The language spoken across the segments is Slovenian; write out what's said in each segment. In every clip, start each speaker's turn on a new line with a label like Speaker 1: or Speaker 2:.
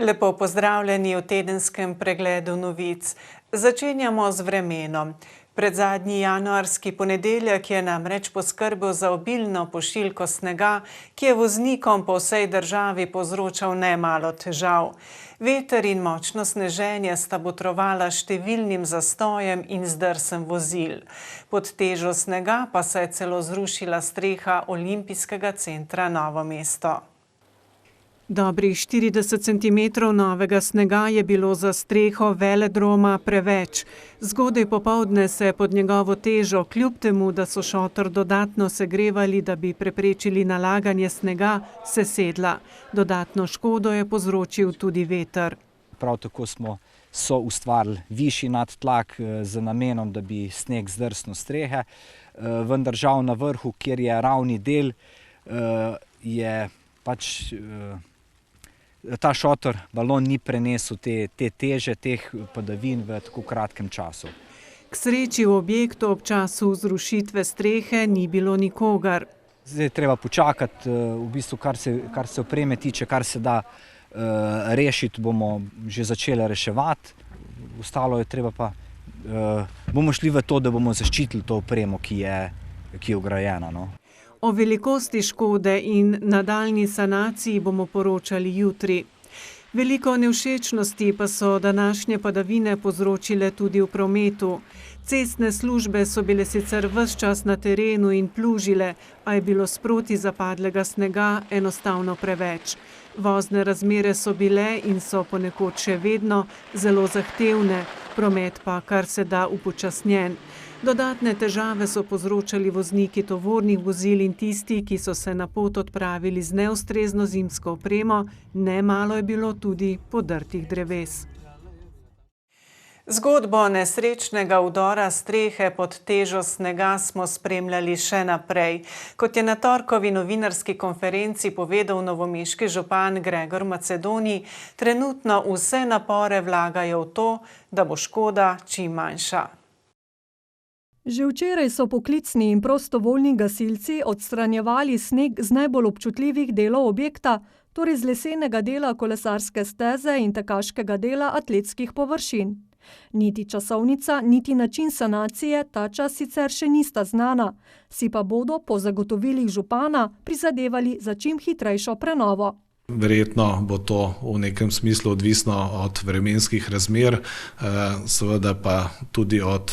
Speaker 1: Lepo pozdravljeni v tedenskem pregledu novic. Začenjamo z vremenom. Predzadnji januarski ponedeljek je namreč poskrbel za obilno pošiljko snega, ki je voznikom po vsej državi povzročal nemalo težav. Veter in močno sneženje sta botrovala številnim zastojem in zdrsem vozil. Pod težo snega pa se je celo zrušila streha Olimpijskega centra Novo mesto. Dobrih 40 centimetrov novega snega je bilo za streho velodroma preveč. Zgodaj popoldne se je pod njegovo težo, kljub temu, da so šotor dodatno segrevali, da bi preprečili nalaganje snega, sesedla. Dodatno škodo je povzročil tudi veter.
Speaker 2: Prav tako smo ustvarili višji nadtlak z namenom, da bi sneg zdrsnil strehe, vendar žal na vrhu, kjer je ravni del, je pač ta šotor, balon ni prenesel te teže, teh padavin v tako kratkem času.
Speaker 1: K sreči v objektu ob času zrušitve strehe ni bilo nikogar.
Speaker 2: Zdaj je treba počakati, v bistvu, kar se opreme tiče, kar se da rešiti, bomo že začeli reševati. Ostalo je treba pa, bomo šli v to, da bomo zaščitili to opremo, ki je vgrajena.
Speaker 1: O velikosti škode in nadaljnji sanaciji bomo poročali jutri. Veliko nevšečnosti pa so današnje padavine povzročile tudi v prometu. Cestne službe so bile sicer ves čas na terenu in plužile, a je bilo sproti zapadlega snega enostavno preveč. Vozne razmere so bile in so ponekod še vedno zelo zahtevne, promet pa kar se da upočasnjen. Dodatne težave so povzročali vozniki tovornih vozil in tisti, ki so se na pot odpravili z neustrezno zimsko opremo, nemalo je bilo tudi podrtih dreves. Zgodbo nesrečnega vdora strehe pod težo snega smo spremljali še naprej. Kot je na torkovi novinarski konferenci povedal novomeški župan Gregor Macedoni, trenutno vse napore vlagajo v to, da bo škoda čim manjša.
Speaker 3: Že včeraj so poklicni in prostovoljni gasilci odstranjevali sneg z najbolj občutljivih delov objekta, torej z lesenega dela kolesarske steze in tekaškega dela atletskih površin. Niti časovnica, niti način sanacije ta čas sicer še nista znana, si pa bodo po zagotovilih župana prizadevali za čim hitrejšo prenovo.
Speaker 4: Verjetno bo to v nekem smislu odvisno od vremenskih razmer, seveda pa tudi od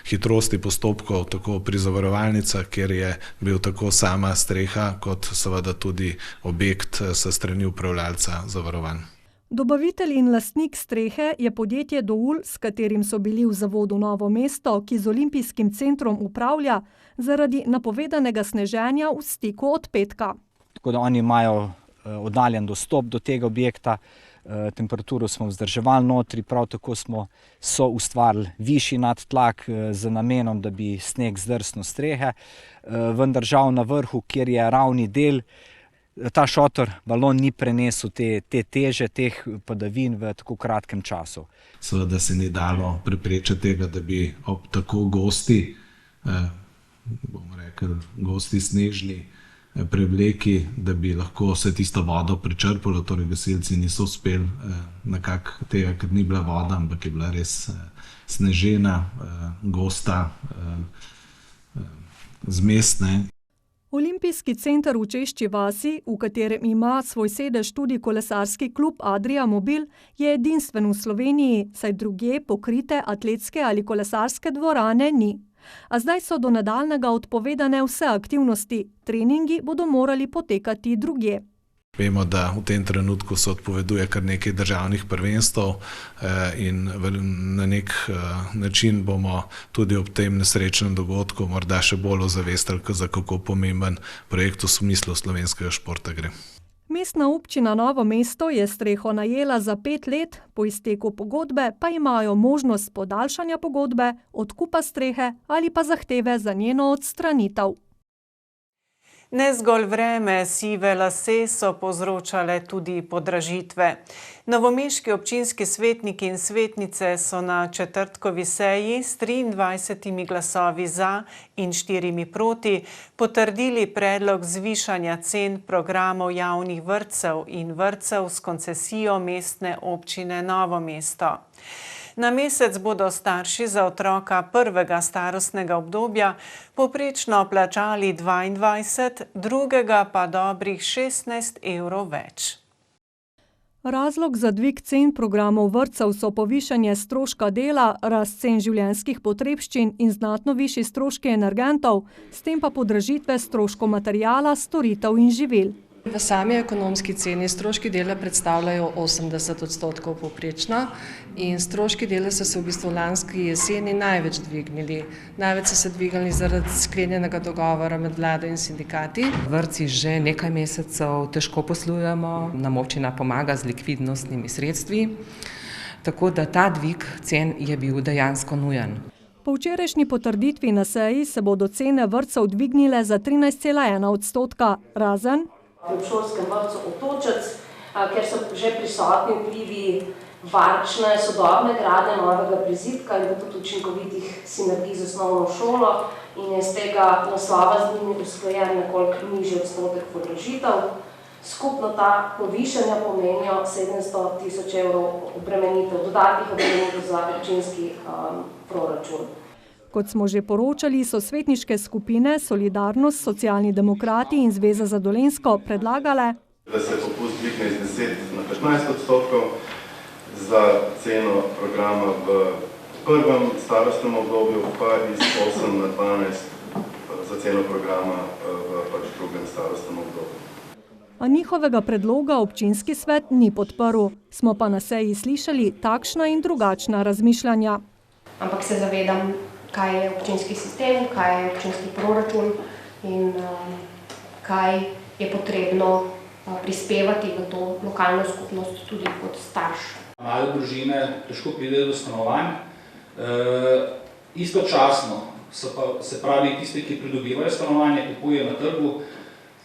Speaker 4: hitrosti postopkov, tako pri zavarovalnicah, kjer je bil tako sama streha, kot seveda tudi objekt s strani upravljalca zavarovanj.
Speaker 3: Dobavitelj in lastnik strehe je podjetje Doul, s katerim so bili v zavodu Novo mesto, ki z Olimpijskim centrom upravlja, zaradi napovedanega sneženja v stiku od petka.
Speaker 2: Tako da oni imajo oddaljen dostop do tega objekta, temperaturo smo vzdrževali notri, prav tako smo ustvarili višji nadtlak z namenom, da bi sneg zdrsnil strehe, vendar žal na vrhu, kjer je ravni del, ta šotor, balon ni prenesel te teže, teh padavin v tako kratkem času.
Speaker 4: Seveda se ni dalo preprečiti tega, da bi ob tako gosti, bomo rekli, gosti snežni prevleki, da bi lahko se tisto vodo prečrpalo, torej gasilci niso uspeli nekako tega, ker ni bila voda, ampak je bila res snežena, gosta, zmesne.
Speaker 3: Olimpijski center v Češči vasi, v katerem ima svoj sedež tudi kolesarski klub Adria Mobil, je edinstven v Sloveniji, saj drugje pokrite atletske ali kolesarske dvorane ni. A zdaj so do nadaljnjega odpovedane vse aktivnosti, treningi bodo morali potekati drugje.
Speaker 4: Vemo, da v tem trenutku se odpoveduje kar nekaj državnih prvenstev in na nek način bomo tudi ob tem nesrečnem dogodku morda še bolj ozavestili, za kako pomemben projekt v smislu slovenskega športa gre.
Speaker 3: Mestna občina Novo mesto je streho najela za 5 let, po izteku pogodbe pa imajo možnost podaljšanja pogodbe, odkupa strehe ali pa zahteve za njeno odstranitev.
Speaker 1: Ne zgolj vreme, sive lase so povzročale tudi podražitve. Novomeški občinski svetniki in svetnice so na četrtkovi seji s 23 glasovi za in 4 proti potrdili predlog zvišanja cen programov javnih vrtcev in vrtcev s koncesijo Mestne občine Novo mesto. Na mesec bodo starši za otroka prvega starostnega obdobja povprečno plačali 22, drugega pa dobrih 16 evrov več.
Speaker 3: Razlog za dvig cen programov vrtcev so povišanje stroška dela, rast cen življenjskih potrebščin in znatno višji stroški energentov, s tem pa podražitve stroškov materiala, storitev in živil.
Speaker 5: V sami ekonomski ceni stroški dela predstavljajo 80% povprečno in stroški dela so se v bistvu lanski jeseni največ dvignili. Največ so se dvignili zaradi sklenjenega dogovora med vlado in sindikati.
Speaker 6: Vrtci že nekaj mesecev težko poslujemo, nam občina pomaga z likvidnostnimi sredstvi, tako da ta dvig cen je bil dejansko nujen.
Speaker 3: Po včerajšnji potrditvi na seji se bodo cene vrtcev dvignile za 13,1%, razen
Speaker 7: v šolskem vrtcu Otočec, ker so že prisotni vplivi varčne, sodobne gradnje novega prizidka in tudi učinkovitih sinergij z osnovno šolo in je z tega naslova z njimi usklajen nekoliko nižji odstotek podražitev. Skupno ta povišanja pomenijo 700 tisoč evrov dodatnih obremenitev za občinski proračun.
Speaker 3: Kot smo že poročali, so svetniške skupine Solidarnost, Socialni demokrati in Zveza za Dolenjsko predlagale,
Speaker 8: da se popust dvigne iz 10 na 15% za ceno programa v prvem starostnem obdobju, pa iz 8 na 12 za ceno programa v drugem starostnem obdobju.
Speaker 3: A njihovega predloga občinski svet ni podprl. Smo pa na seji slišali takšna in drugačna razmišljanja.
Speaker 9: Ampak se zavedam, kaj je občinski sistem, kaj je občinski proračun in kaj je potrebno prispevati v to lokalno skupnost tudi kot starš.
Speaker 10: Mlade družine težko pridejo do stanovanj. Istočasno se pravi tisti, ki pridobivajo stanovanje, kupujejo na trgu,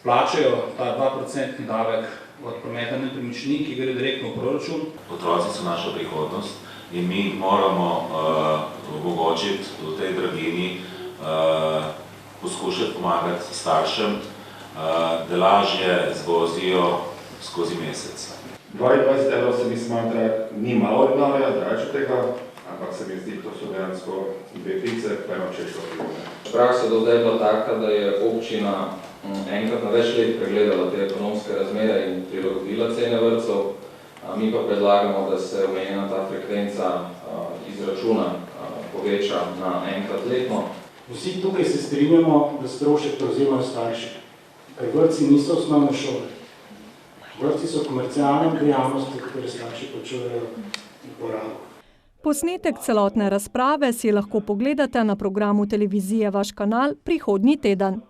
Speaker 10: plačajo ta 2% davek od prometa nepremičnin, ki gre direktno v proračun.
Speaker 11: Otroci so naša prihodnost. In mi moramo omogočiti v tej draginji poskušati pomagati staršem, da lažje zvozijo skozi mesec.
Speaker 12: 22 evrov se mi smatra, ni malo denarja, drač od tega, ampak se mi zdi, to so dejansko dve pice, pa eno češko pivo.
Speaker 13: Praksa do zdaj je bila taka, da je občina enkrat na več let pregledala te ekonomske razmere in prilagodila cene vrtcev. Mi pa predlagamo, da se omenjena ta frekvenca izračuna poveča na enkrat letno.
Speaker 14: Vsi tukaj se strinjamo, da strošek prevzemajo starši, ker vrtci niso osnovne šole. Vrtci so komercialne dejavnosti, katere starši plačujejo porabo.
Speaker 3: Posnetek celotne razprave si lahko pogledate na programu televizije Vaš kanal prihodnji teden.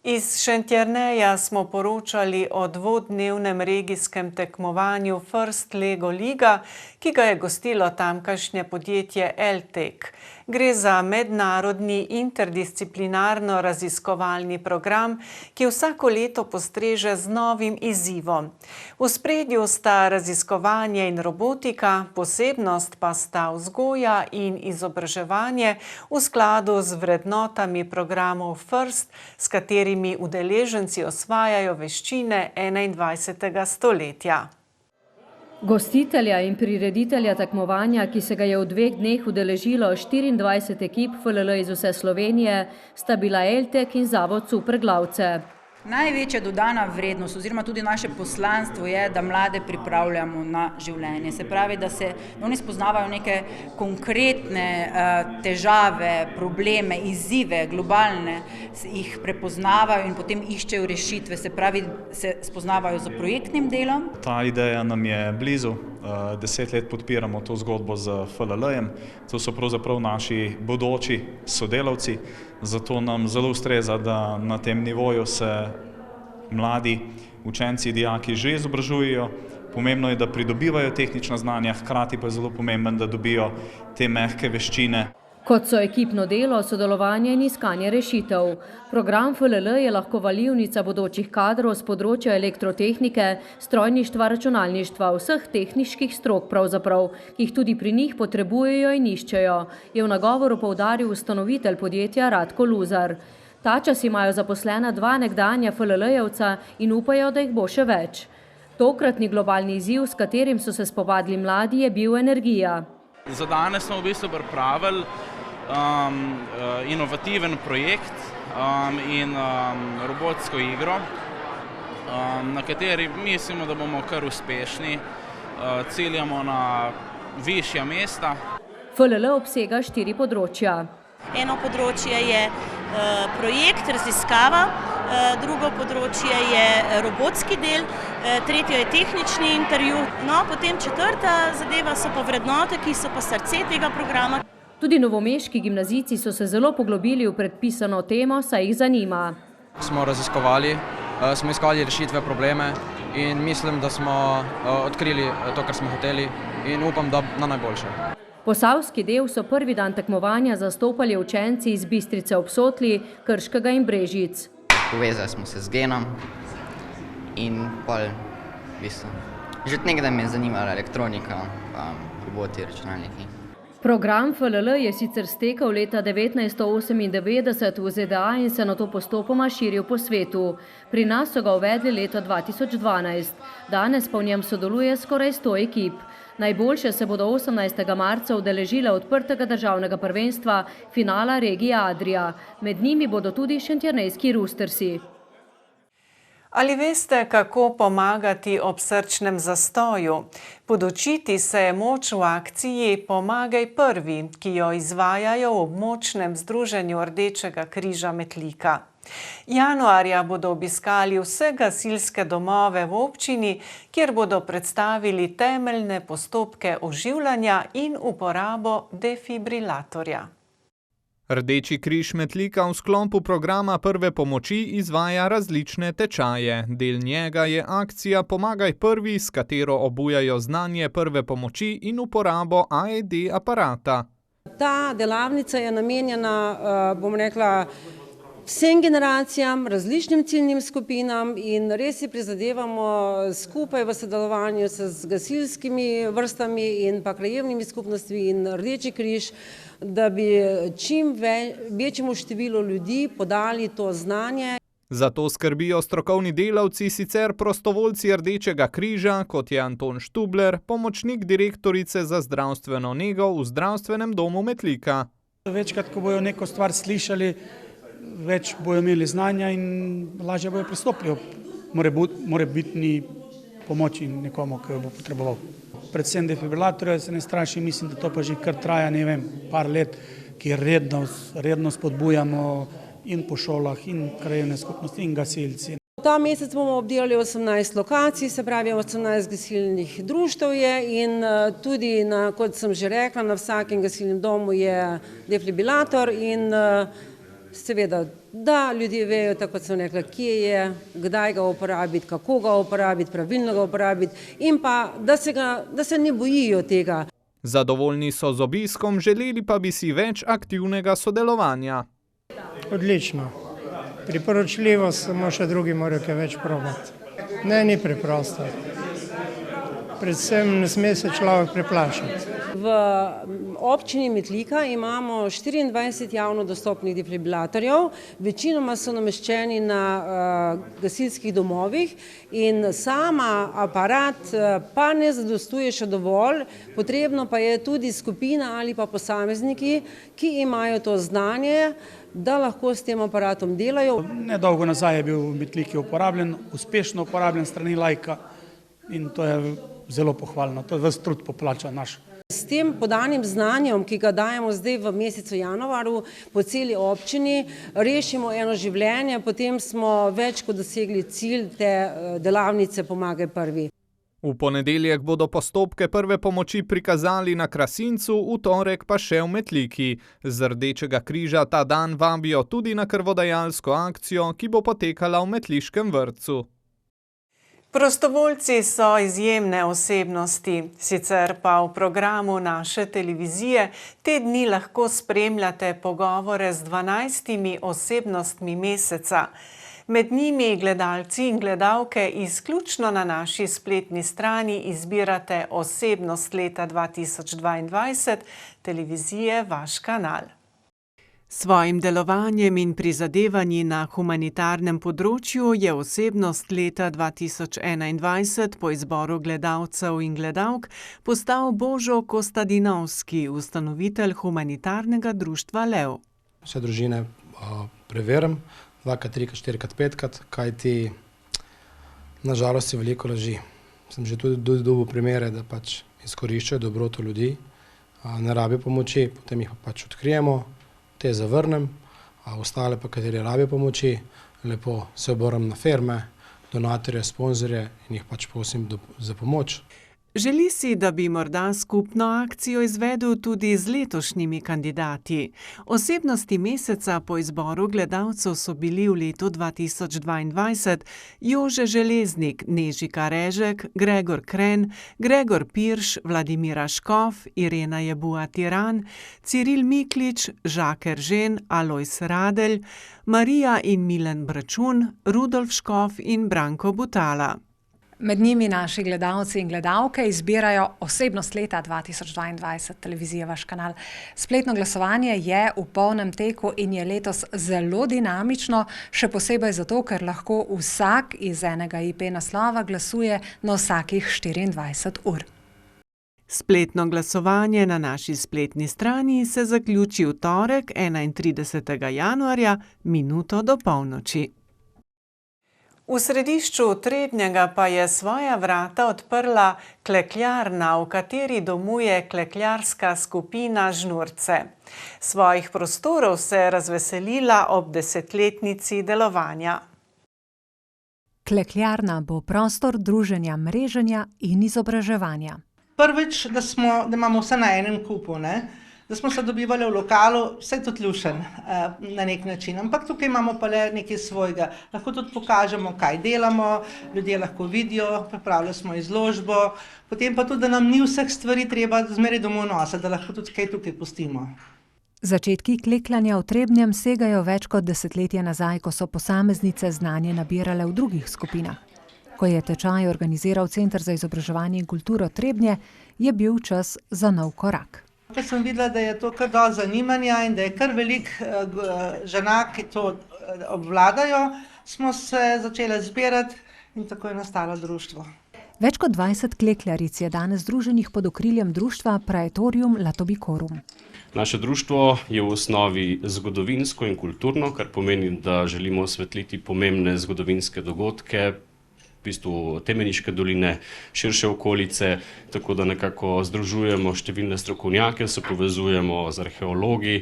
Speaker 1: Iz Šentjerneja smo poročali o dvodnevnem regijskem tekmovanju First Lego Liga, ki ga je gostilo tamkajšnje podjetje LTEK. Gre za mednarodni interdisciplinarno raziskovalni program, ki vsako leto postreže z novim izzivom. V ospredju sta raziskovanje in robotika, posebnost pa sta vzgoja in izobraževanje v skladu z vrednotami programov First, s katerimi udeleženci osvajajo veščine 21. stoletja.
Speaker 15: Gostitelja in prireditelja tekmovanja, ki se ga je v 2 dneh udeležilo 24 ekip FLL iz vse Slovenije, sta bila LTEK in Zavod Super Glavce.
Speaker 16: Največja dodana vrednost oziroma tudi naše poslanstvo je, da mlade pripravljamo na življenje. Se pravi, da se oni spoznavajo neke konkretne težave, probleme, izzive, globalne, jih prepoznavajo in potem iščejo rešitve. Se pravi, se spoznavajo z projektnim delom.
Speaker 17: Ta ideja nam je blizu. 10 let podpiramo to zgodbo z FLL-jem. To so pravzaprav naši bodoči sodelavci. Zato nam zelo ustreza, da na tem nivoju se mladi učenci, dijaki že izobražujejo. Pomembno je, da pridobivajo tehnična znanja, hkrati pa je zelo pomembno, da dobijo te mehke veščine.
Speaker 15: Kot so ekipno delo, sodelovanje in iskanje rešitev. Program FLL je lahko valivnica bodočih kadrov z področja elektrotehnike, strojništva, računalništva, vseh tehniških strok pravzaprav, ki jih tudi pri njih potrebujejo in iščejo, je v nagovoru poudaril ustanovitelj podjetja Radko Luzar. Ta čas imajo zaposlena 2 nekdanja FLL-jevca in upajo, da jih bo še več. Tokratni globalni izziv, s katerim so se spopadli mladi, je bil energija.
Speaker 18: Za danes smo v bistvu pripravili inovativen projekt in robotsko igro, na kateri mislimo, da bomo kar uspešni, ciljamo na višja mesta.
Speaker 15: FLL obsega 4 področja.
Speaker 19: Eno področje je projekt, raziskava, drugo področje je robotski del, tretje je tehnični intervju, no potem četrta zadeva so pa vrednote, ki so pa srce tega programa.
Speaker 15: Tudi novomeški gimnazijci so se zelo poglobili v predpisano temo, saj jih zanima.
Speaker 20: Smo raziskovali, smo iskali rešitve probleme in mislim, da smo odkrili to, kar smo hoteli in upam, da na najboljše.
Speaker 15: Posavski del so prvi dan tekmovanja zastopali učenci iz Bistrice ob Sotli, Krškega in Brežic.
Speaker 21: Povezali smo se z Genom in pol, v bistvu, že od nekdaj me je zanimala elektronika, roboti, računalniki.
Speaker 15: Program FLL je sicer stekel leta 1998 v ZDA in se nato postopoma širil po svetu. Pri nas so ga uvedli leta 2012. Danes pa v njem sodeluje skoraj 100 ekip. Najboljše se bodo 18. marca udeležile odprtega državnega prvenstva finala regije Adria. Med njimi bodo tudi šentjernejski Rustersi.
Speaker 1: Ali veste, kako pomagati ob srčnem zastoju? Podučiti se je moč v akciji Pomagaj prvi, ki jo izvajajo v območnem združenju Rdečega križa Metlika. Januarja bodo obiskali vse gasilske domove v občini, kjer bodo predstavili temeljne postopke oživljanja in uporabo defibrilatorja.
Speaker 22: Rdeči križ Metlika v sklopu programa prve pomoči izvaja različne tečaje. Del njega je akcija Pomagaj prvi, s katero obujajo znanje prve pomoči in uporabo AED aparata.
Speaker 23: Ta delavnica je namenjena, bom rekla, vsem generacijam, različnim ciljnim skupinam in res si prizadevamo skupaj v sodelovanju z gasilskimi vrstami in pa krajevnimi skupnostmi in Rdeči križ, da bi čim večjemu številu ljudi podali to znanje.
Speaker 22: Zato skrbijo strokovni delavci, sicer prostovoljci Rdečega križa, kot je Anton Štubler, pomočnik direktorice za zdravstveno nego v zdravstvenem domu Metlika.
Speaker 24: Večkrat, ko bojo neko stvar slišali, več bojo imeli znanja in lažje bojo pristopili morebitni pomoči nekomu, ki jo bo potreboval. Predvsem defibrilatorja se ne straši, mislim, da to pa že kar traja, ne vem, par let, ki redno spodbujamo in po šolah, in krajevne skupnosti, in gasilci.
Speaker 23: Ta mesec bomo obdelali 18 lokacij, se pravi 18 gasilnih društev je in tudi, kot sem že rekla, na vsakem gasilnem domu je defibrilator in seveda, da ljudje vejo, tako kot sem rekla, kje je, kdaj ga uporabiti, kako ga uporabiti, pravilno ga uporabiti in pa, da se ne bojijo tega.
Speaker 22: Zadovoljni so z obiskom, želeli pa bi si več aktivnega sodelovanja.
Speaker 25: Odlično. Priporočljivo, samo še drugi morajo kaj več probati. Ne, ni preprosto. Predvsem ne sme se človek preplašiti.
Speaker 23: V občini Metlika imamo 24 javno dostopnih defibrilatorjev, večinoma so nameščeni na gasilskih domovih in sama aparat pa ne zadostuje še dovolj, potrebno pa je tudi skupina ali pa posamezniki, ki imajo to znanje, da lahko s tem aparatom delajo.
Speaker 24: Nedolgo nazaj je bil v Metliki uporabljen, uspešno uporabljen strani laika in to je zelo pohvalno, to je ves trud poplača naš.
Speaker 23: S tem podanim znanjem, ki ga dajemo zdaj v mesecu januarju po celi občini, rešimo eno življenje, potem smo več kot dosegli cilj te delavnice Pomagaj prvi.
Speaker 22: V ponedeljek bodo postopke prve pomoči prikazali na Krasincu, v torek pa še v Metliki. Z Rdečega križa ta dan vabijo tudi na krvodajalsko akcijo, ki bo potekala v Metliškem vrtcu.
Speaker 1: Prostovoljci so izjemne osebnosti, sicer pa v programu naše televizije te dni lahko spremljate pogovore z 12 osebnostmi meseca. Med njimi gledalci in gledalke izključno na naši spletni strani izbirate osebnost leta 2022, televizije Vaš kanal. Svojim delovanjem in prizadevanji na humanitarnem področju je osebnost leta 2021 po izboru gledalcev in gledalk postal Božo Kostadinovski, ustanovitelj humanitarnega društva Lev.
Speaker 2: Vse družine preverim, 2-krat, 3-krat, 4-krat, 5-krat, kajti na žalost je veliko laži. Sem že tudi dobil primere, da pač izkoriščajo dobroto ljudi, ne rabijo pomoči, potem jih pač odkrijemo, te zavrnem, ostale pa, kateri rabijo pomoči, lepo se obrnem na firme, donatorje, sponzorje in jih pač prosim za pomoč.
Speaker 1: Želi si, da bi morda skupno akcijo izvedel tudi z letošnjimi kandidati. Osebnosti meseca po izboru gledalcev so bili v letu 2022 Jože Železnik, Nežika Režek, Gregor Kren, Gregor Pirš, Vladimira Škof, Irena Jebua-Tiran, Ciril Miklič, Žak Eržen, Alojz Radelj, Marija in Milen Bračun, Rudolf Škof in Branko Butala.
Speaker 4: Med njimi naši gledalci in gledalke izbirajo osebnost leta 2022, televizija Vaš kanal. Spletno glasovanje je v polnem teku in je letos zelo dinamično, še posebej zato, ker lahko vsak iz enega IP naslova glasuje na vsakih 24 ur.
Speaker 1: Spletno glasovanje na naši spletni strani se zaključi v torek 31. januarja, minuto do polnoči. V središču Trebnjega pa je svoja vrata odprla klekljarna, v kateri domuje klekljarska skupina Žnurce. Svojih prostorov se je razveselila ob 10-letnici delovanja.
Speaker 5: Klekljarna bo prostor druženja, mreženja in izobraževanja.
Speaker 6: Prvič, da imamo vse na enem kupu, da smo se dobivali v lokalu, vse tudi lušen na nek način, ampak tukaj imamo pa le nekaj svojega. Lahko tudi pokažemo, kaj delamo, ljudje lahko vidijo, pripravili smo izložbo, potem pa tudi, da nam ni vseh stvari treba zmeraj domov nositi, da lahko tudi kaj tukaj pustimo.
Speaker 5: Začetki klekljanja v Trebnjem segajo več kot desetletje nazaj, ko so posameznice znanje nabirale v drugih skupinah. Ko je tečaj organiziral Center za izobraževanje in kulturo Trebnje, je bil čas za nov korak.
Speaker 6: Ko sem videla, da je to kar dosti zanimanja in da je kar veliko žena, ki to obvladajo, smo se začele zbirati in tako je nastalo društvo.
Speaker 5: Več kot 20 klekljaric je danes združenih pod okriljem društva Praetorium Latobikorum.
Speaker 7: Naše društvo je v osnovi zgodovinsko in kulturno, kar pomeni, da želimo osvetliti pomembne zgodovinske dogodke, v bistvu Temeniške doline, širše okolice, tako da nekako združujemo številne strokovnjake, se povezujemo z arheologi.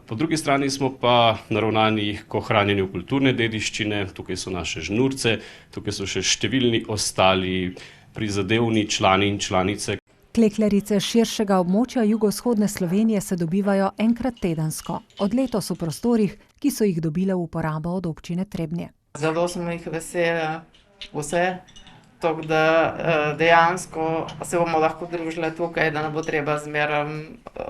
Speaker 7: Po drugi strani smo pa naravnani k ohranjanju kulturne dediščine, tukaj so naše Žnurce, tukaj so še številni ostali prizadevni člani in članice.
Speaker 5: Klekljarice širšega območja jugovzhodne Slovenije se dobivajo enkrat tedensko, od letos v prostorih, ki so jih dobile v uporabo od občine Trebnje.
Speaker 26: Zelo smo jih veseli vse, tako da dejansko se bomo lahko družile tukaj, da ne bo treba zmeraj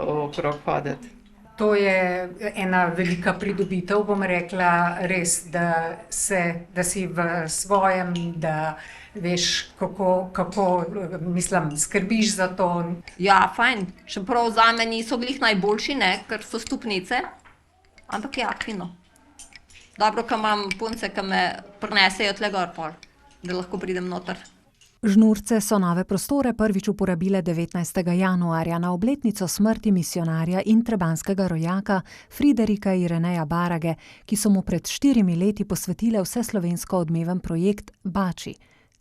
Speaker 26: okrog hoditi.
Speaker 27: To je ena velika pridobitev, bom rekla, res, da si v svojem, da veš, kako skrbiš za to.
Speaker 28: Ja, fajn, čeprav zame niso glih najboljši, ker so stopnice, ampak ja, fino. Dobro, ko imam punce, ki me prinesejo tle gor pol, da lahko pridem noter.
Speaker 5: Žnurce so nove prostore prvič uporabile 19. januarja na obletnico smrti misijonarja in trebanskega rojaka Friderika Ireneja Barage, ki so mu pred 4 leti posvetile vseslovensko odmeven projekt Bači.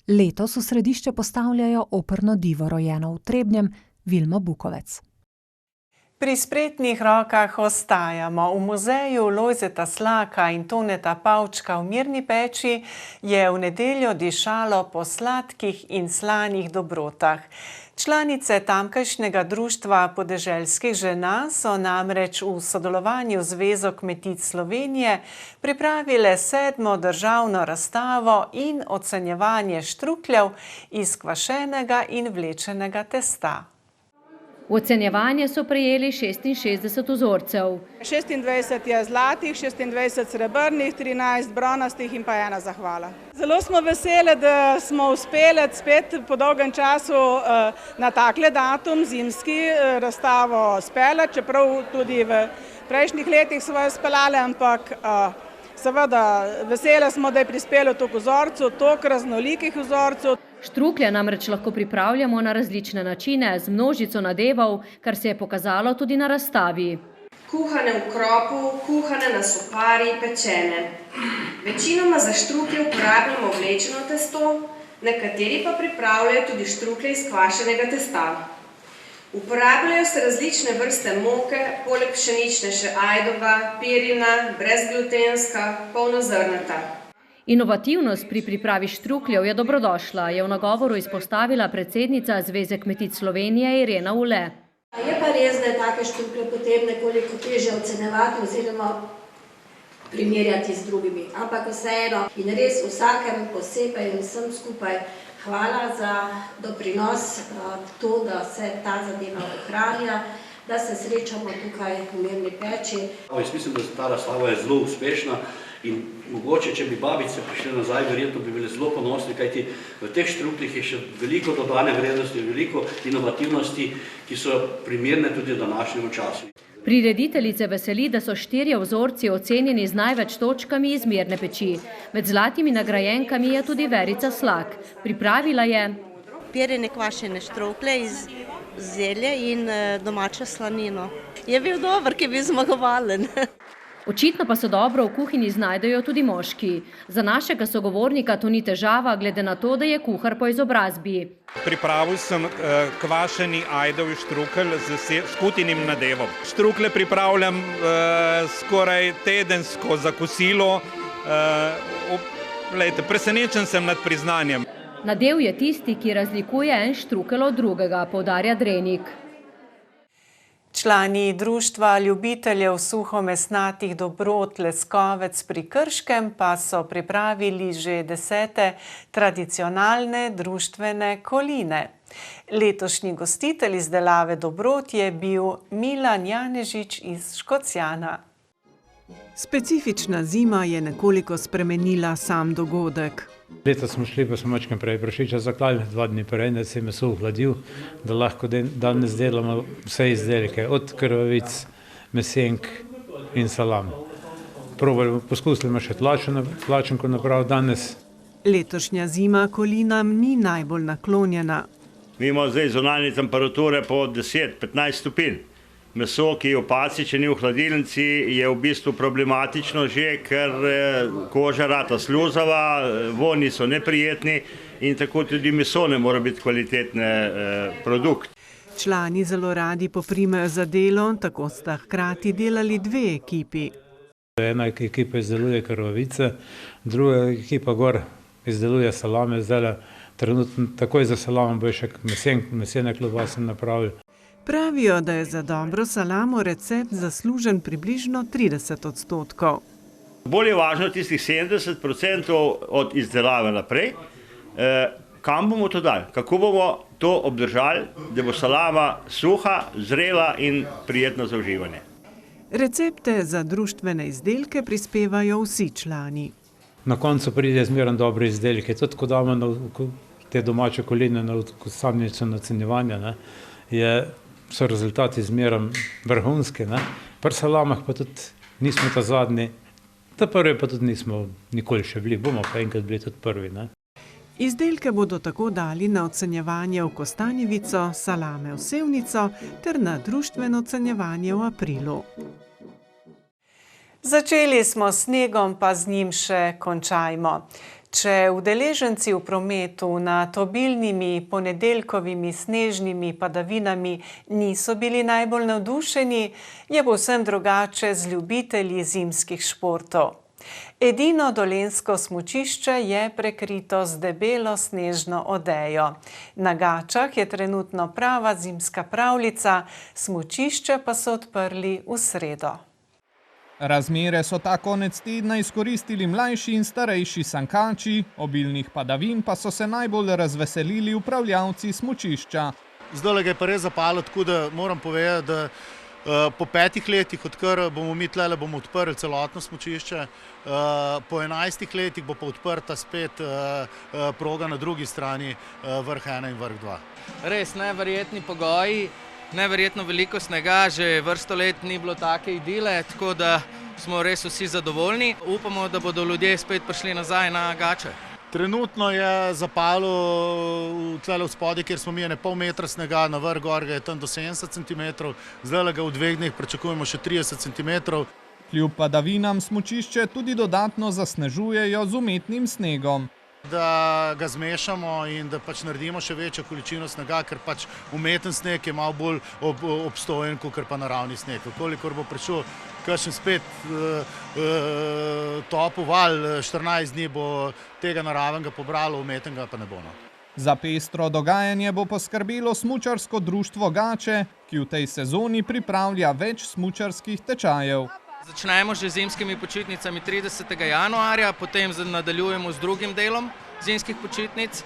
Speaker 5: Letos v središče postavljajo operno divo, rojeno v Trebnjem, Vilmo Bukovec.
Speaker 1: Pri spretnih rokah ostajamo. V muzeju Lojzeta Slaka in Toneta Pavčka v Mirni Peči je v nedeljo dišalo po sladkih in slanih dobrotah. Članice tamkajšnjega društva podeželskih žena so namreč v sodelovanju z Zvezo kmetic Slovenije pripravile 7. državno razstavo in ocenjevanje štrukljev iz kvašenega in vlečenega testa.
Speaker 15: V ocenjevanje so prejeli 66 vzorcev.
Speaker 3: 26 je zlatih, 26 srebrnih, 13 bronastih in pa 1 zahvala. Zelo smo veseli, da smo uspeli spet po dolgem času na takle datum, zimski, razstavo speljati, čeprav tudi v prejšnjih letih smo jo speljali, ampak seveda veseli smo, da je prispelo toliko vzorcev, toliko raznolikih vzorcev.
Speaker 15: Štruklje namreč lahko pripravljamo na različne načine, z množico nadevov, kar se je pokazalo tudi na razstavi.
Speaker 8: Kuhane v kropu, kuhane na sopari, pečene. Večinoma za štruklje uporabljamo vlečeno testo, nekateri pa pripravljajo tudi štruklje iz kvašenega testa. Uporabljajo se različne vrste moke, poleg pšenične še ajdova, pirina, brezglutenska, polnozrnata.
Speaker 15: Inovativnost pri pripravi štrukljev je dobrodošla, je v nagovoru izpostavila predsednica Zveze kmetic Slovenije Irena Ule.
Speaker 9: Je pa res, da je take štruklje potem nekoliko težje ocenjevati oziroma primerjati z drugimi. Ampak vseeno in res vsakem posebej in vsem skupaj hvala za doprinos to, da se ta zadeva ohranja, da se srečamo tukaj v Mirni peči.
Speaker 10: Jaz mislim, da ta razstava je zelo uspešna. In mogoče, če bi babice prišle nazaj, verjetno bi bili zelo ponosni, kajti v teh štrukljih je še veliko dodane vrednosti, veliko inovativnosti, ki so primerne tudi v današnjem času.
Speaker 15: Prirediteljice veseli, da so 4 vzorci ocenjeni z največ točkami iz Mirne peči. Med zlatimi nagrajenkami je tudi Verica Slak. Pripravila je
Speaker 11: pirine kvašene štruklje iz zelja in domačo slanino. Je bil dober, ki je bil zmagovalen.
Speaker 15: Očitno pa se dobro v kuhinji znajdejo tudi moški. Za našega sogovornika to ni težava, glede na to, da je kuhar po izobrazbi.
Speaker 12: Pripravil sem kvašeni ajdovi štrukelj z skutinim nadevom. Štrukle pripravljam skoraj tedensko za kosilo. Presenečen sem nad priznanjem.
Speaker 15: Nadev je tisti, ki razlikuje en štrukelj od drugega, poudarja Drenik.
Speaker 1: Člani društva ljubiteljev suhomesnatih dobrot Leskovec pri Krškem pa so pripravili že 10. tradicionalne društvene koline. Letošnji gostitelj izdelave dobrot je bil Milan Janežič iz Škocjana. Specifična zima je nekoliko spremenila sam dogodek.
Speaker 13: Letos smo šli, pa smo mačkam prej prašiča zaklali, 2 dni prej, da se je meso ohladil, da lahko danes delamo vse izdelke, od krvavic, mesenk in salam. Poskusili še tlačenko napraviti danes.
Speaker 1: Letošnja zima kolinam ni najbolj naklonjena.
Speaker 14: Mi imamo zdaj zunanje temperature po 10-15 stopinj. Meso, ki je v paci, če ni v hladilnici, je v bistvu problematično že, ker koža rata sluzava, vonji so neprijetni in tako tudi meso ne mora biti kvalitetni produkt.
Speaker 1: Člani zelo radi poprimejo za delo, tako sta hkrati delali 2 ekipi.
Speaker 13: Ena ekipa izdeluje krvavice, druga ekipa gor izdeluje salame, zdaj trenutno takoj za salamom bo še mesene klobase napravili.
Speaker 1: Pravijo, da je za dobro salamo recept zaslužen približno 30%.
Speaker 14: Bolj je važno tistih 70% od izdelave naprej. Kam bomo to dali? Kako bomo to obdržali, da bo salama suha, zrela in prijetna za uživanje?
Speaker 1: Recepte za društvene izdelke prispevajo vsi člani.
Speaker 13: Na koncu pride zmeraj dobre izdelke. Tudi ko damo te domače koline na samnico nacenjevanja, so rezultati zmeraj vrhunski. Pri salamah pa tudi nismo ta zadnji, ta prvi pa tudi nismo nikoli še bili, bomo pa enkrat bili tudi prvi.
Speaker 1: Izdelke bodo tako dali na ocenjevanje v Kostanjevico, salame v Sevnico ter na društveno ocenjevanje v aprilu. Začeli smo s snegom, pa z njim še končajmo. Če udeleženci v prometu nad obilnimi ponedeljkovimi snežnimi padavinami niso bili najbolj navdušeni, je povsem drugače z ljubitelji zimskih športov. Edino dolenjsko smučišče je prekrito z debelo snežno odejo. Na Gačah je trenutno prava zimska pravljica, smučišče pa so odprli v sredo.
Speaker 22: Razmere so ta konec tedna izkoristili mlajši in starejši sankači, obilnih padavin pa so se najbolj razveselili upravljavci smučišča.
Speaker 16: Zdaj ga je pa res zapalo, tako da moram povedati, da po 5 letih, odkar bomo mi tlele bomo odprli celotno smučišče, po 11 letih bo pa odprta spet proga na drugi strani vrh 1 in vrh 2.
Speaker 17: Res neverjetni pogoji, neverjetno veliko snega, že vrsto let ni bilo take idile, tako da smo res vsi zadovoljni. Upamo, da bodo ljudje spet prišli nazaj na Gače.
Speaker 16: Trenutno je zapalo tlele v spodje, kjer smo mi pol metra snega, na vrh gor ga je tam do 70 cm, zdaj ga v 2 dneh pričakujemo še 30 cm.
Speaker 22: Kljub padavinam smučišče tudi dodatno zasnežujejo z umetnim snegom.
Speaker 16: Da ga zmešamo in da pač naredimo še večjo količino snega, ker pač umeten sneg je malo bolj obstojen, kot pa naravni sneg. Kolikor bo prišel kakšen spet topel val, 14 dni bo tega naravenega pobralo, umetnega pa ne bo.
Speaker 22: Za pestro dogajanje bo poskrbelo smučarsko društvo Gače, ki v tej sezoni pripravlja več smučarskih tečajev.
Speaker 17: Začnemo že z zimskimi počitnicami 30. januarja, potem nadaljujemo z drugim delom zimskih počitnic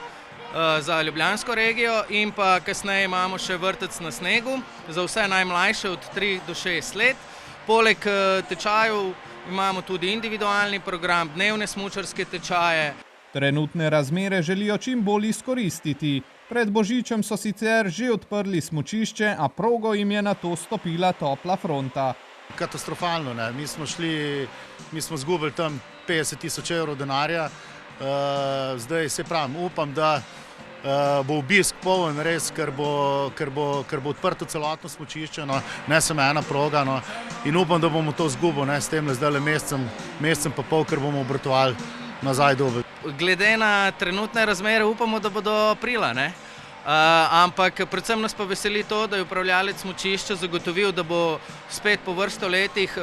Speaker 17: za Ljubljansko regijo in pa kasneje imamo še vrtec na snegu za vse najmlajše od 3 do 6 let. Poleg tečajev imamo tudi individualni program, dnevne smučarske tečaje.
Speaker 22: Trenutne razmere želijo čim bolj izkoristiti. Pred Božičem so sicer že odprli smučišče, a progo jim je nato stopila topla fronta.
Speaker 16: Katastrofalno, ne. Mi smo zgubili tam 50 000 evrov denarja. Zdaj se pravim, upam, da bo obisk poln res, ker bo odprto celotno smučišče, ne samo ena proga, in upam, da bomo to zgubili s tem zdaj mesecem pa pol, ker bomo obratovali nazaj dobe.
Speaker 17: Glede na trenutne razmere upamo, da bodo aprila, ne? Ampak predvsem nas pa veseli to, da je upravljalec smučišča zagotovil, da bo spet po vrsto letih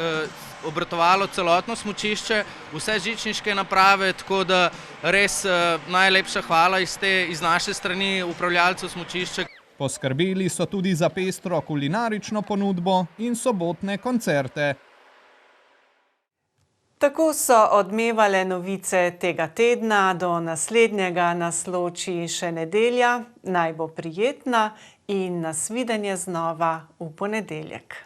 Speaker 17: obratovalo celotno smučišče, vse žičniške naprave, tako da res najlepša hvala iz naše strani upravljalcev smučišča.
Speaker 22: Poskrbeli so tudi za pestro kulinarično ponudbo in sobotne koncerte.
Speaker 1: Tako so odmevale novice tega tedna, do naslednjega nas loči še nedelja. Naj bo prijetna in nasvidenje znova v ponedeljek.